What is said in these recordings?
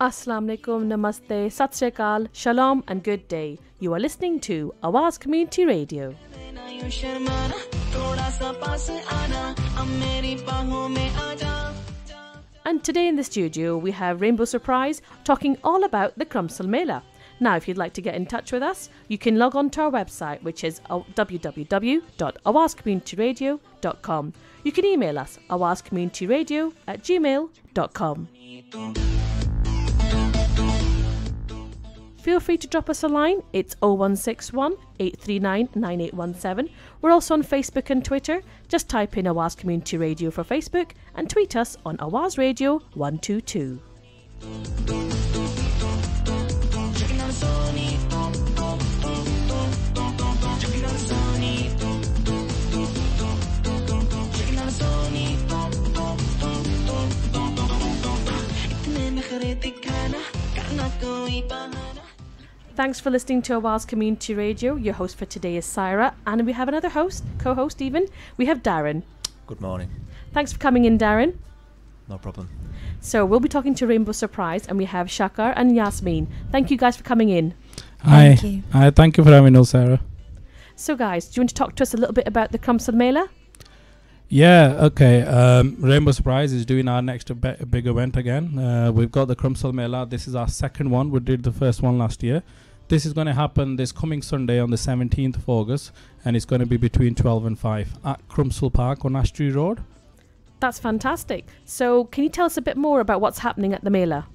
Assalamu alaikum, namaste, sat sri akal, shalom and good day. You are listening to Awaz Community Radio. And today in the studio we have Rainbow Surprise talking all about the Crumpsall Mela. Now, if you'd like to get in touch with us, you can log on to our website, which is www.awazcommunityradio.com. You can email us, awazcommunityradio@gmail.com. Feel free to drop us a line. It's 0161 839 9817. We're also on Facebook and Twitter. Just type in Awaz Community Radio for Facebook and tweet us on Awaz Radio 122. Thanks for listening to Awaz Community Radio. Your host for today is Saira, and we have another co-host even. We have Darren. Good morning. Thanks for coming in, Darren. No problem. So we'll be talking to Rainbow Surprise, and we have Shakar and Yasmeen. Thank you guys for coming in. Hi. Thank you. Hi, thank you for having us, Sarah. So guys, do you want to talk to us a little bit about the Crumpsall Mela? Yeah, okay. Rainbow Surprise is doing our next big event again. We've got the Crumpsall Mela. This is our second one. We did the first one last year. This is going to happen this coming Sunday on the 17th of August, and it's going to be between 12 and 5 at Crumpsall Park on Ashtree Road. That's fantastic. So can you tell us a bit more about what's happening at the Mela?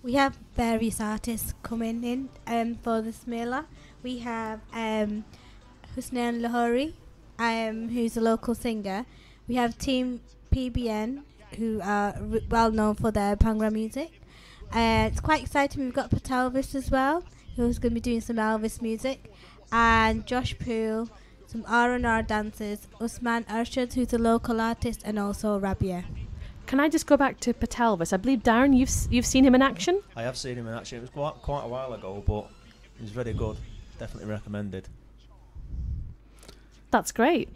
We have various artists coming in for this Mela. We have Husnain Lahori, who's a local singer. We have Team PBN, who are well known for their Bhangra music. It's quite exciting. We've got Patalvis as well, who's going to be doing some Elvis music, and Josh Poole, some R&R dancers, Usman Arshad, who's a local artist, and also Rabia. Can I just go back to Patalvis? I believe, Darren, you've seen him in action? I have seen him in action. It was quite a while ago, but he was very good. Definitely recommended. That's great.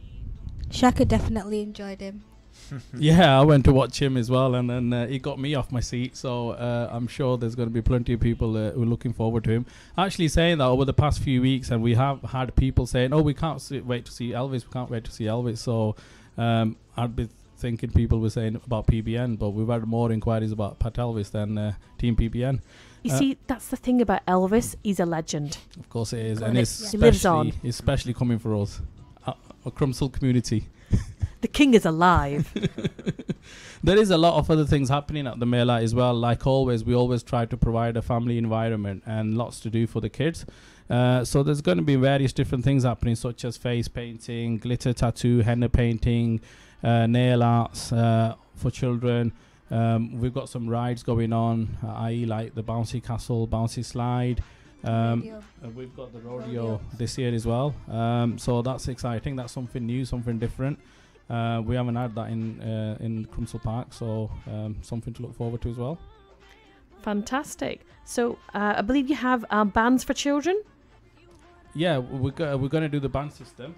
Shaka definitely enjoyed him. Yeah, I went to watch him as well, and then he got me off my seat, so I'm sure there's going to be plenty of people who are looking forward to him. Actually saying that over the past few weeks, and we have had people saying, oh, we can't wait to see Elvis, we can't wait to see Elvis, so I'd be thinking people were saying about PBN, but we've had more inquiries about Pat Elvis than Team PBN. You see, that's the thing about Elvis, he's a legend. Of course it is, God, and he lives on. especially coming for us, a Crumpsall community. The king is alive. There is a lot of other things happening at the Mela as well. Like always, we always try to provide a family environment and lots to do for the kids. So there's going to be various different things happening, such as face painting, glitter tattoo, henna painting, nail arts for children. We've got some rides going on, i.e. like the bouncy castle, bouncy slide. We've got the rodeo this year as well. So that's exciting. That's something new, something different. We haven't had that in Crumpsall Park, so something to look forward to as well. Fantastic. So I believe you have bands for children? Yeah, we're going to do the band system.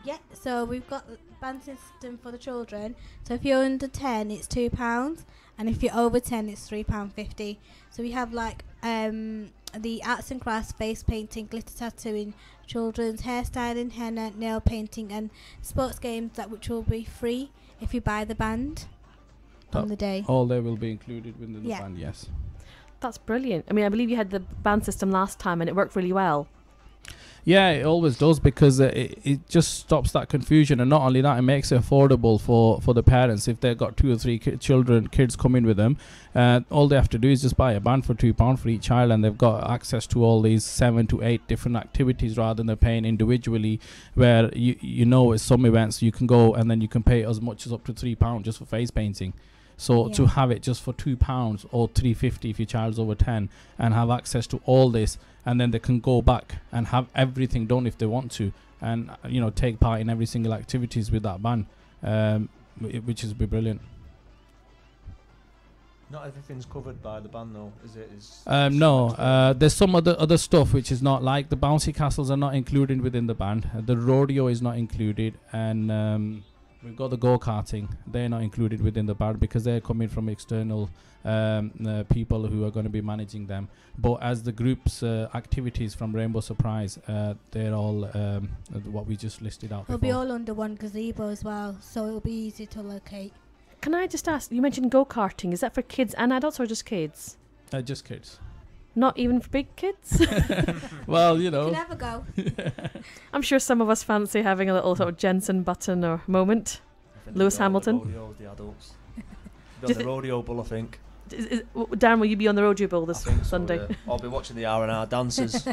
Yeah, so we've got the band system for the children. So if you're under 10, it's £2, and if you're over 10, it's £3.50. So we have like the arts and crafts, face painting, glitter tattooing, children's hairstyling, henna, nail painting, and sports games which will be free if you buy the band on the day. All they will be included within the band, yes. That's brilliant. I mean, I believe you had the band system last time and it worked really well. Yeah, it always does, because it just stops that confusion, and not only that, it makes it affordable for the parents. If they've got 2 or 3 kids coming with them, all they have to do is just buy a band for £2 for each child, and they've got access to all these 7 to 8 different activities rather than they're paying individually, where you know at some events you can go and then you can pay as much as up to £3 just for face painting. So to have it just for £2 or £3.50 if your child's over 10, and have access to all this, and then they can go back and have everything done if they want to, and take part in every single activities with that band, which is brilliant. Not everything's covered by the band though, is it? No, there's some other stuff which is not, like the bouncy castles are not included within the band. The rodeo is not included, and We've got the go-karting. They're not included within the band because they're coming from external people who are going to be managing them. But as the group's activities from Rainbow Surprise, they're all what we just listed out It'll before. be all under one gazebo as well, so it'll be easy to locate. Can I just ask, you mentioned go-karting. Is that for kids and adults or just kids? Just kids. Not even for big kids? Well, you You know. can have a go. I'm sure some of us fancy having a little sort of Jensen Button or moment. I think Lewis they'll go on Hamilton. The rodeos, the adults. Do Be you on the rodeo bull, I think. Darren, will you be on the rodeo bull I this think so, Sunday? yeah. I'll be watching the R&R dances.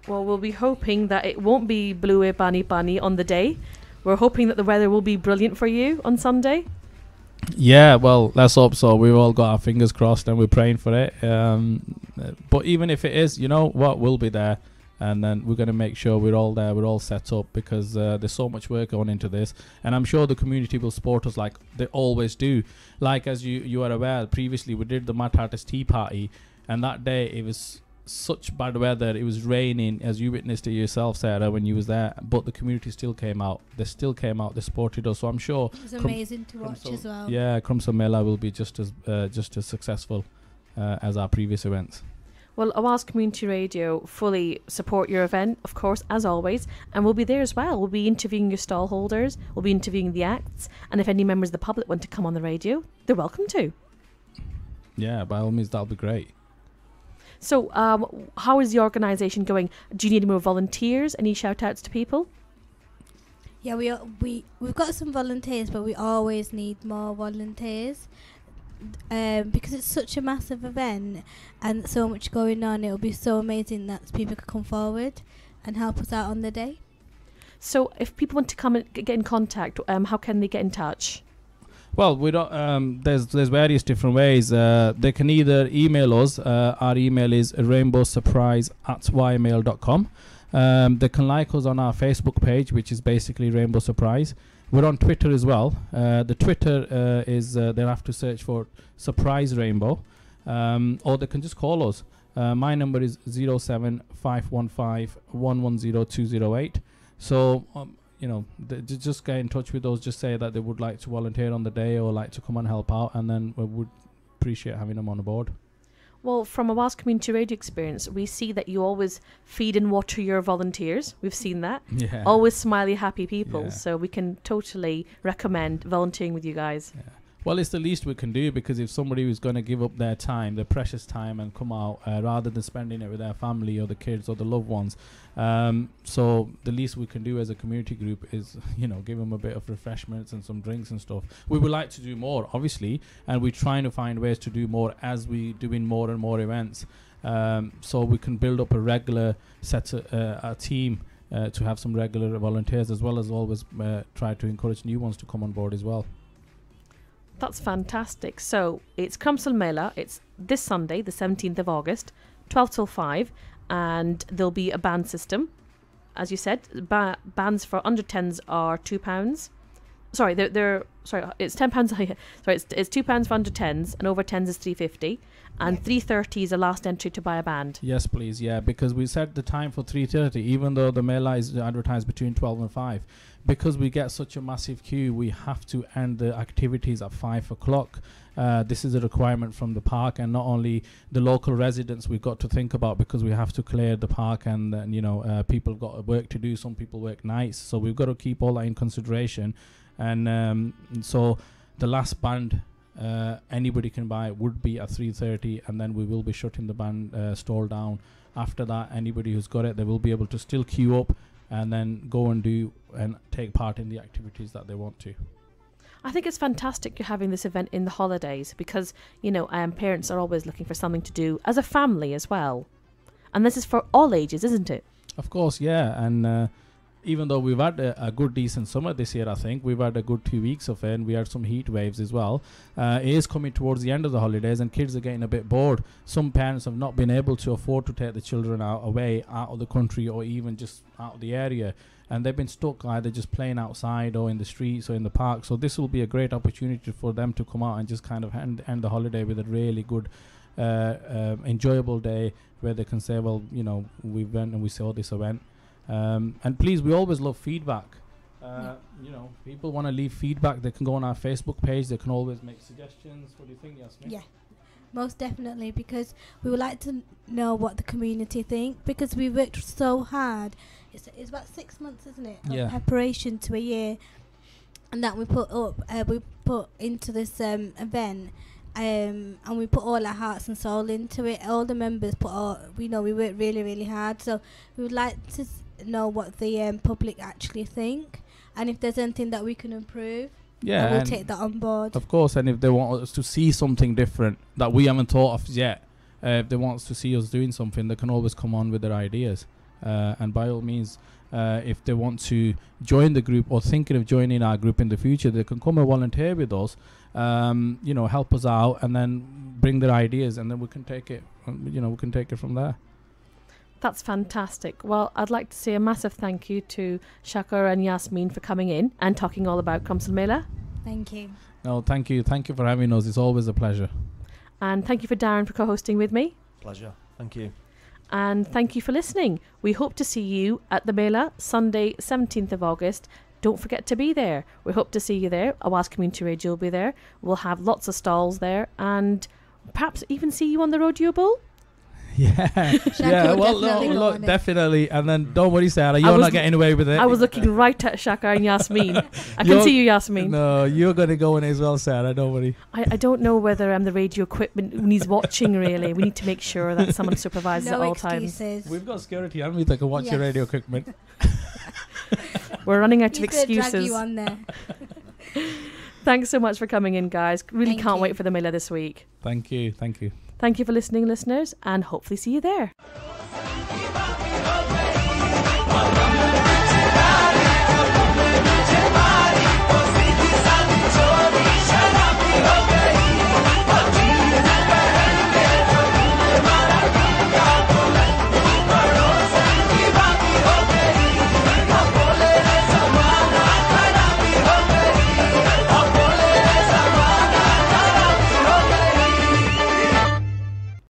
Well, we'll be hoping that it won't be blue bunny bunny on the day. We're hoping that the weather will be brilliant for you on Sunday. Yeah, well, let's hope so. We've all got our fingers crossed and we're praying for it. But even if it is, you know what, we'll be there. And then we're going to make sure we're all there, we're all set up, because there's so much work going into this. And I'm sure the community will support us like they always do. Like, as you are aware, previously we did the Mat Artist Tea Party. And that day it was such bad weather. It was raining, as you witnessed it yourself, Sarah, when you was there. But the community still came out. They still came out. They supported us. So I'm sure It was amazing to watch as well. yeah, Crumpsall Mela will be just as successful as our previous events. Well, Awaz Community Radio fully support your event, of course, as always, and we'll be there as well. We'll be interviewing your stall holders, we'll be interviewing the acts, and if any members of the public want to come on the radio, they're welcome to. Yeah, by all means, that'll be great. So, how is the organisation going? Do you need more volunteers? Any shout-outs to people? Yeah, we've got some volunteers, but we always need more volunteers. Because it's such a massive event and so much going on, it'll be so amazing that people could come forward and help us out on the day. So if people want to come and get in contact, how can they get in touch? Well, we don't. There's various different ways. They can either email us. Our email is rainbowsurprise@ymail.com. They can like us on our Facebook page, which is basically Rainbow Surprise. We're on Twitter as well. The Twitter is they'll have to search for Surprise Rainbow, or they can just call us. My number is 07515110208. So you know, just get in touch with us. Just say that they would like to volunteer on the day or like to come and help out, and then we would appreciate having them on board. Well, from a Awaz Community Radio experience, we see that you always feed and water your volunteers. We've seen that. Yeah. Always smiley, happy people. Yeah. So we can totally recommend volunteering with you guys. Yeah. Well, it's the least we can do, because if somebody was going to give up their time, their precious time, and come out rather than spending it with their family or the kids or the loved ones, so the least we can do as a community group is, you know, give them a bit of refreshments and some drinks and stuff. We would like to do more, obviously, and we're trying to find ways to do more as we doing more and more events, so we can build up a regular a team to have some regular volunteers, as well as always try to encourage new ones to come on board as well. That's fantastic. So it's Crumpsall Mela. It's this Sunday, the 17th of August, 12 till 5, and there'll be a band system. As you said, bands for under 10s are £2. Sorry, it's £10. Sorry, it's £2 for under 10s, and over 10s is £3.50, and £3.30 is the last entry to buy a band. Yes, please. Yeah, because we set the time for 3:30, even though the Mela is advertised between 12 and 5. Because we get such a massive queue, we have to end the activities at 5 o'clock. This is a requirement from the park, and not only the local residents we've got to think about, because we have to clear the park, and you know, people got work to do. Some people work nights, so we've got to keep all that in consideration. And so the last band anybody can buy would be at 3:30, and then we will be shutting the band stall down. After that, anybody who's got it, they will be able to still queue up and then go and do and take part in the activities that they want to. I think it's fantastic you're having this event in the holidays, because, you know, parents are always looking for something to do as a family as well. And this is for all ages, isn't it? Of course, yeah. And even though we've had a good decent summer this year, I think we've had a good 2 weeks of it, and we had some heat waves as well. It is coming towards the end of the holidays, and kids are getting a bit bored. Some parents have not been able to afford to take the children away out of the country or even just out of the area, and they've been stuck either just playing outside or in the streets or in the park. So this will be a great opportunity for them to come out and just kind of end the holiday with a really good enjoyable day where they can say, well, you know, we went and we saw this event. And please, we always love feedback. You know, people want to leave feedback, they can go on our Facebook page, they can always make suggestions. What do you think, Yasmeen? Yeah, most definitely, because we would like to know what the community think, because we worked so hard. It's about 6 months, isn't it, of preparation to a year, and that we put into this event. And we put all our hearts and soul into it. All the members we worked really, really hard. So we would like to know what the public actually think, and if there's anything that we can improve. Yeah, we'll take that on board. Of course, and if they want us to see something different that we haven't thought of yet, if they want us to see us doing something, they can always come on with their ideas. And by all means, if they want to join the group or thinking of joining our group in the future, they can come and volunteer with us. You know, help us out, and then bring their ideas, and then we can take it. We can take it from there. That's fantastic. Well, I'd like to say a massive thank you to Shakar and Yasmeen for coming in and talking all about Crumpsall Mela. Thank you. No, thank you. Thank you for having us. It's always a pleasure. And thank you for Darren for co-hosting with me. Pleasure. Thank you. And thank you for listening. We hope to see you at the Mela Sunday 17th of August. Don't forget to be there. We hope to see you there. Awaz Community Radio will be there. We'll have lots of stalls there, and perhaps even see you on the Rodeo Bull. Yeah, yeah. Well, look, definitely. And then don't worry, Sarah, you're not getting away with it. I was looking right at Shakar and Yasmeen. I can see you, Yasmeen. No, you're going to go in as well, Sarah. Don't worry. I don't know whether the radio equipment needs watching. Really, we need to make sure that someone supervises at all times. We've got security, haven't we, that can watch your radio equipment. We're running out of excuses. Drag you on there. Thanks so much for coming in, guys. Really can't wait for the Mela this week. Thank you. Thank you. Thank you for listening, listeners, and hopefully see you there.